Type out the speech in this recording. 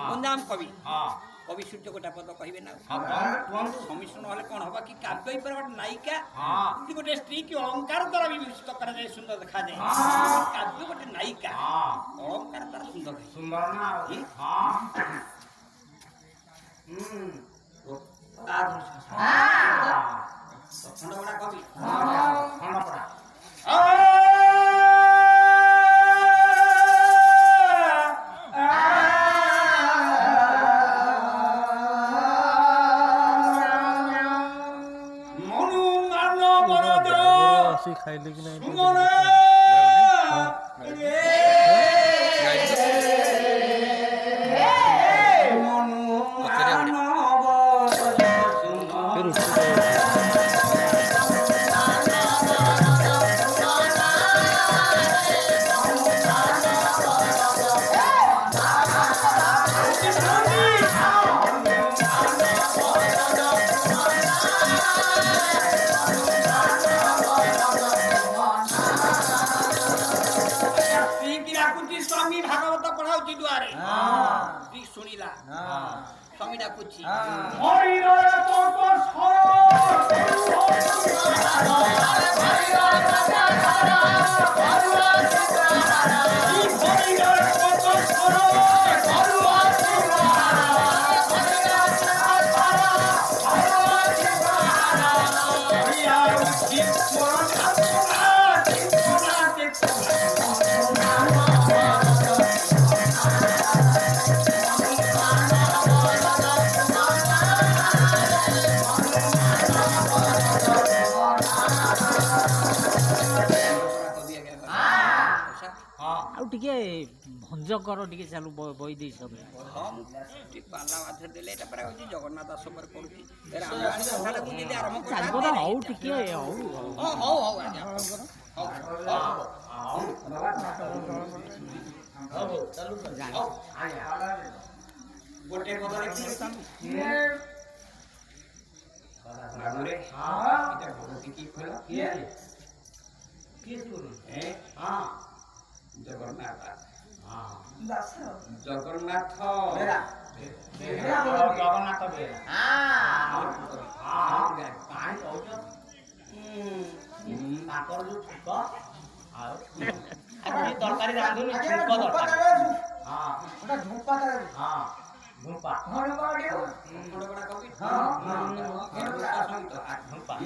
ଗଞ୍ଜାମ କବି କବି ସୂର୍ଯ୍ୟ ଗୋଟାପଦ କହିବେ ନା ସମିଶ୍ରଣ ହେଲେ କ'ଣ ହବ କି କାବ୍ୟ ଉପରେ ଗୋଟେ ନାୟିକା ଯଦି ଗୋଟେ ସ୍ତ୍ରୀ କି ଅଳଙ୍କାର ଦ୍ୱାରା ବିଭୂଷିତ କରାଯାଏ ସୁନ୍ଦର ଦେଖାଯାଏ କାବ୍ୟ ଗୋଟେ ନାୟିକା ଅଳଙ୍କାର ଦ୍ୱାରା ସୁନ୍ଦର ସୁନ୍ଦର ନା ଖଣ୍ଡପଡ଼ା କବି ଖଣ୍ଡପଡ଼ା ଖାଇଲେ କି ନାହିଁ स्वामी भागवत पढ़ाऊची दुआरे स्त्री शुणिला स्वामी डाकुची ଆଉ ଟିକେ ଭଞ୍ଜ କର ଟିକେ ଚାଲୁ ବହି ଦେଇ ସବୁ ପାଲା ମାଧ୍ୟମ ଦେଲେ ଏଇଟା ପୁରା ହଉଛି ଜଗନ୍ନାଥ ଦାସ ଉପରେ କରୁଛି ଆରମ୍ଭ ହଉ ଟିକେ ହଉ ହଉ ହଉ ଆଜ୍ଞା ଗୋଟେ ପଦରେ ଜଗନ୍ନାଥ ଜଗନ୍ନାଥ ଜଗନ୍ନାଥ ତାଙ୍କର ଯୋଉ ଛୁକ ଆଉ ତରକାରୀ ରାନ୍ଧୁନି ଛୁକ ଦରକାର ଝୁମ୍ପା